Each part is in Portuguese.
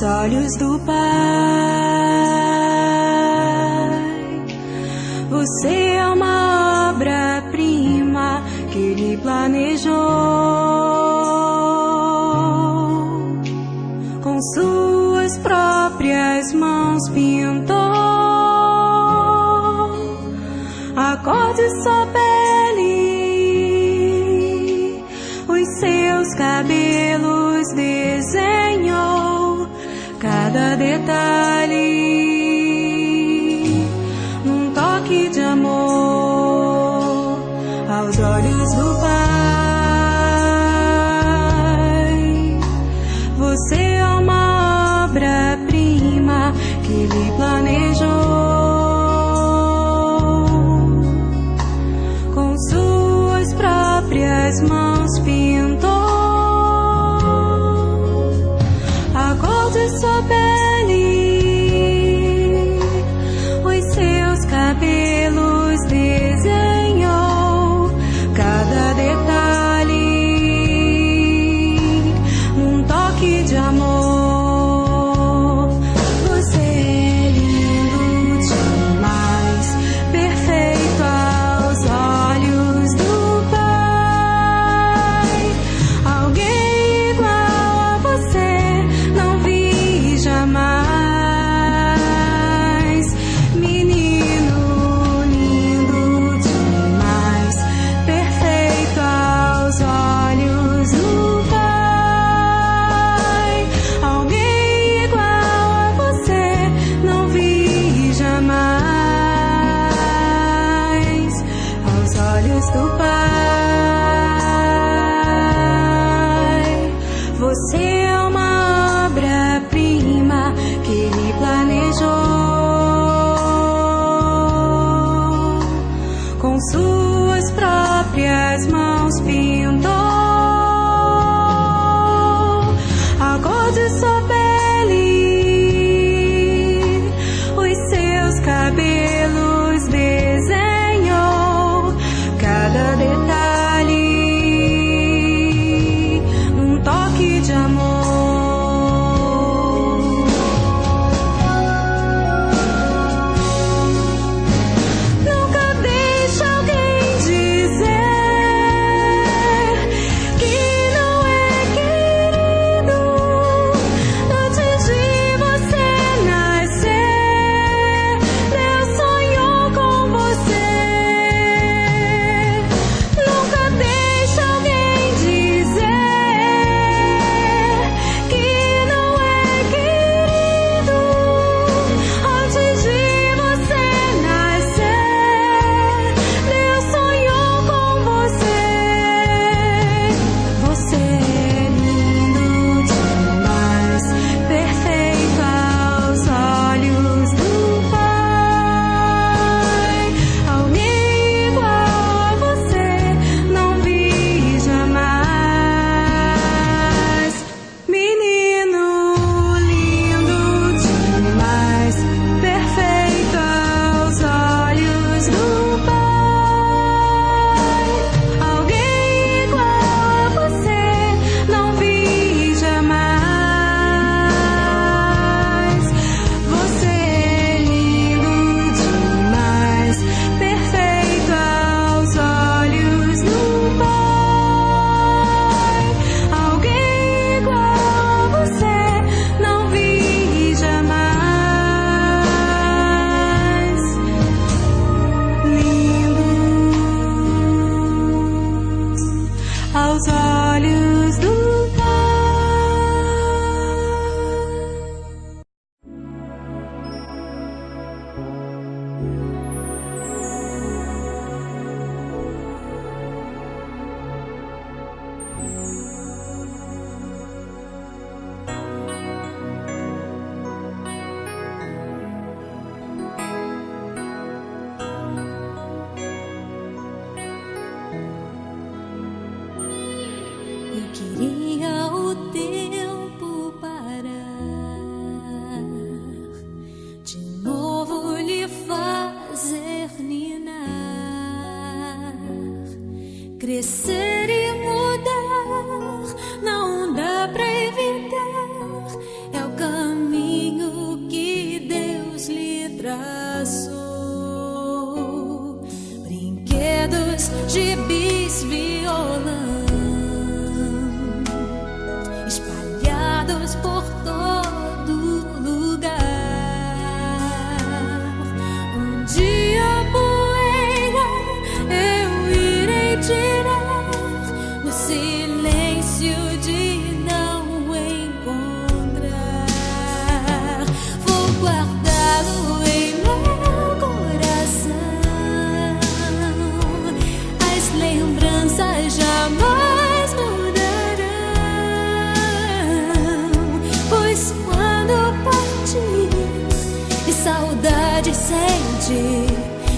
aos olhos do Pai. Você é uma obra-prima que Ele planejou. Com suas próprias mãos pintou a cor de sua pele, os seus cabelos desenhou cada detalhe, num toque de amor aos olhos do Pai. Você é uma obra-prima que Ele planejou. Com suas próprias mãos pintou a cor de sua pele, os seus cabelos desenhou cada detalhe, num toque de amor. Você é lindo demais, perfeito aos olhos do Pai. Alguém igual a você não vi jamais.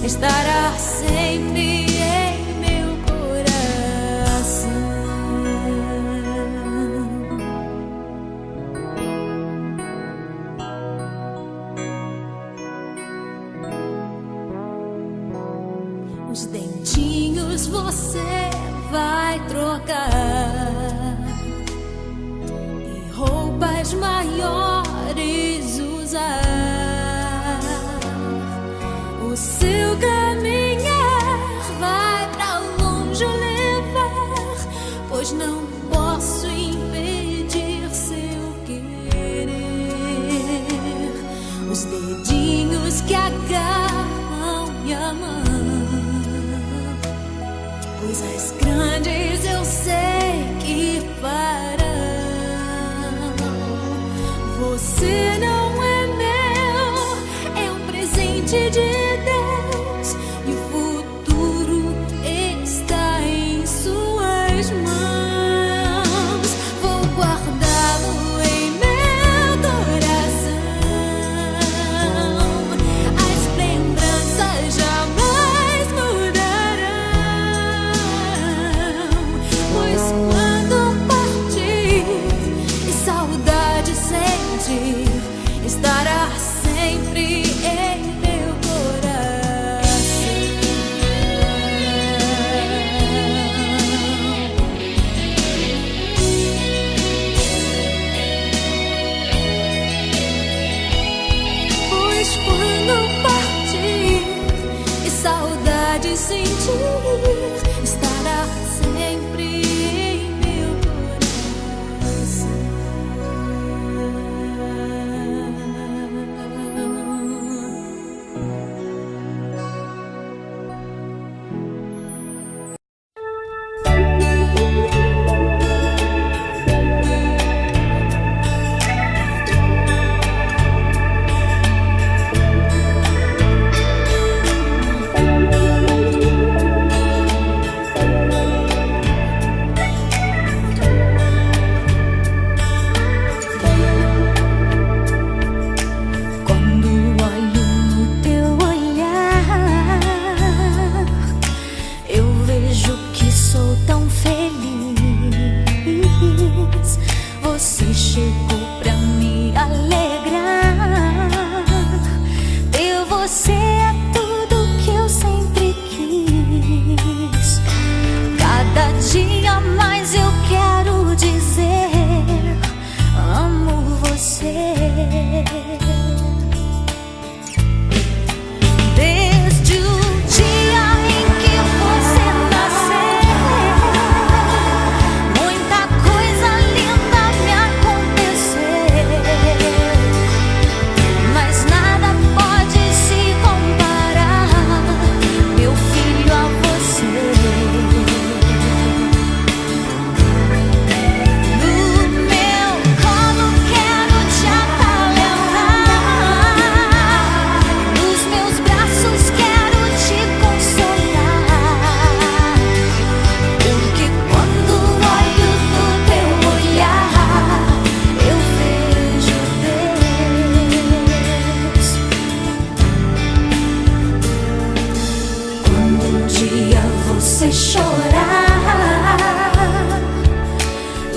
estará sempre em meu coração. Os dentinhos você vai trocar e roupas maiores usar. O seu caminhar vai pra longe levar, pois não posso impedir seu querer. Os dedinhos que agarram minha mão, coisas grandes eu sei que farão. Você não é meu, é um presente de Deus, e o futuro está em suas mãos. Vou guardá-lo em meu coração. As lembranças jamais mudarão, pois quando partir e saudade sentir, estará sempre em meu coração. Pois quando partir e saudade sentir, estará sempre em meu coração.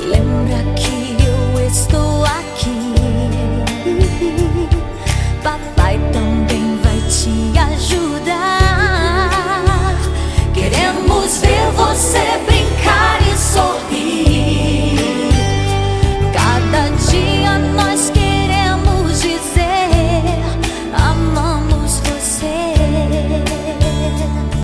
Lembra que eu estou aqui, papai.